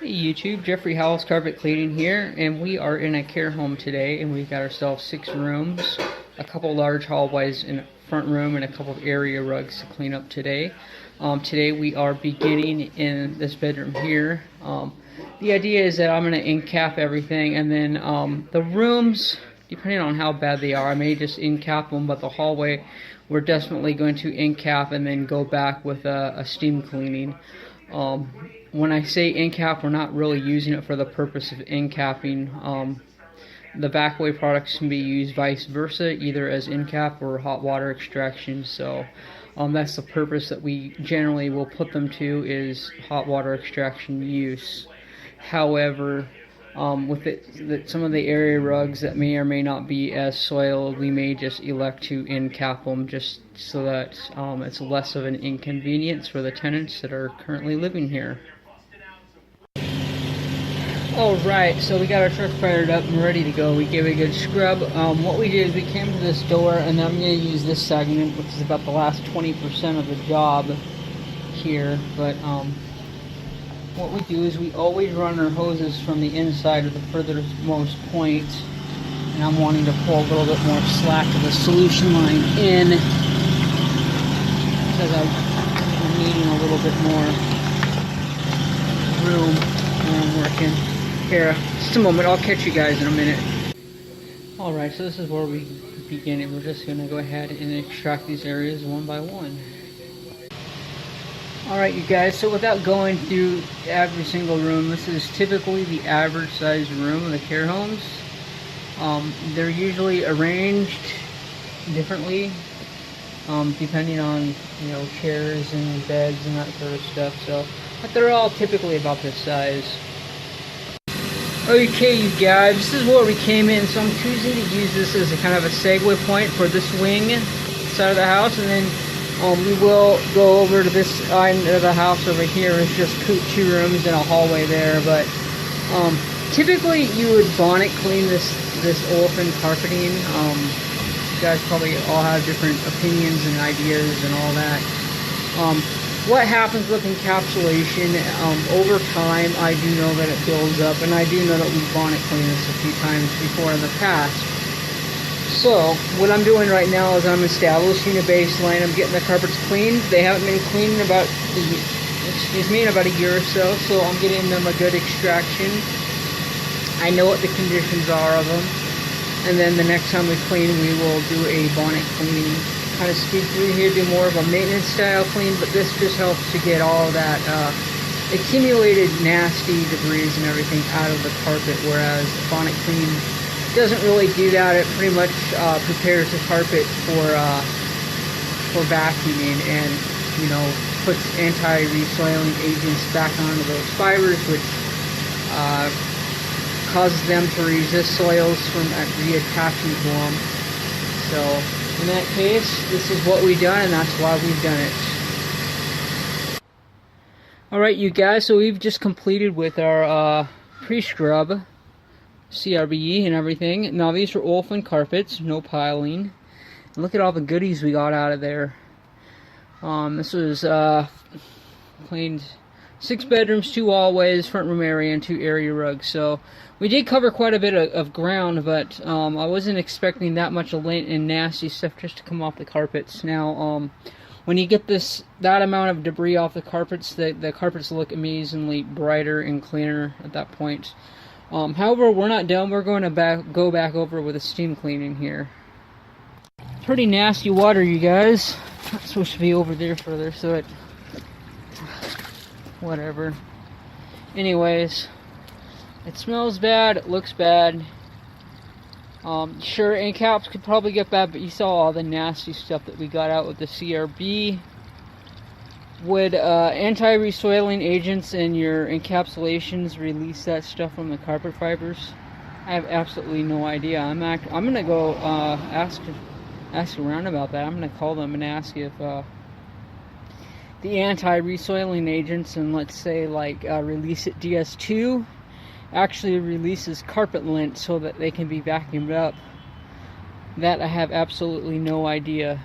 Hey YouTube, Jeffrey Howells Carpet Cleaning here, and we are in a care home today, and we've got ourselves 6 rooms, a couple large hallways in the front room, and a couple of area rugs to clean up today. Today we are beginning in this bedroom here. The idea is that I'm going to end-cap everything, and then the rooms, depending on how bad they are, I may just end-cap them, but the hallway we're definitely going to end-cap and then go back with a steam cleaning. When I say end-cap, we're not really using it for the purpose of end-capping. The back-away products can be used vice versa, either as end-cap or hot water extraction. So that's the purpose that we generally will put them to, is hot water extraction use. However, with some of the area rugs that may or may not be as soiled, we may just elect to end-cap them just so that it's less of an inconvenience for the tenants that are currently living here. Alright, so we got our truck fired up and ready to go. We gave it a good scrub. What we did is we came to this door, and I'm going to use this segment, which is about the last 20% of the job here. But what we do is we always run our hoses from the inside of the furthermost point, and I'm wanting to pull a little bit more slack of the solution line in because I'm needing a little bit more room when I'm working. Here, just a moment, I'll catch you guys in a minute. Alright, so this is where we begin, and we're just going to go ahead and extract these areas one by one. Alright you guys, so without going through every single room, this is typically the average size room of the care homes. They're usually arranged differently, depending on, chairs and beds and that sort of stuff. But they're all typically about this size. Okay you guys, this is where we came in, so I'm choosing to use this as a kind of a segue point for this wing side of the house, and then we will go over to this side of the house over here. It's just 2 rooms and a hallway there, but typically you would bonnet clean this olefin carpeting. You guys probably all have different opinions and ideas and all that. What happens with encapsulation, over time, I do know that it builds up, and I do know that we've bonnet cleaned this a few times before in the past. So, what I'm doing right now is I'm establishing a baseline. I'm getting the carpets cleaned. They haven't been cleaned in about a year or so, so I'm getting them a good extraction. I know what the conditions are of them, and then the next time we clean, we will do a bonnet cleaning. Kind of speed through here, do more of a maintenance style clean, but this just helps to get all that accumulated nasty debris and everything out of the carpet, whereas the bonnet clean doesn't really do that. It pretty much prepares the carpet for vacuuming, and puts anti-resoiling agents back onto those fibers, which causes them to resist soils from reattaching to them. So in that case, this is what we've done, and that's why we've done it. Alright you guys, so we've just completed with our pre-scrub, CRBE and everything. Now these are olefin carpets, no piling. And look at all the goodies we got out of there. This was cleaned 6 bedrooms, 2 hallways, front room area, and 2 area rugs. So we did cover quite a bit of ground, but I wasn't expecting that much lint and nasty stuff just to come off the carpets. Now, when you get that amount of debris off the carpets, the carpets look amazingly brighter and cleaner at that point. However, we're not done. We're going to go back over with a steam cleaning here. Pretty nasty water, you guys. Not supposed to be over there further, so it... whatever. Anyways, it smells bad, it looks bad. Sure, end-caps could probably get bad, but you saw all the nasty stuff that we got out with the CRB. Would anti-resoiling agents in your encapsulations release that stuff from the carpet fibers? I have absolutely no idea. I'm gonna go ask around about that. I'm gonna call them and ask if the anti-resoiling agents, and let's say like Release It DS2 actually releases carpet lint so that they can be vacuumed up. That I have absolutely no idea.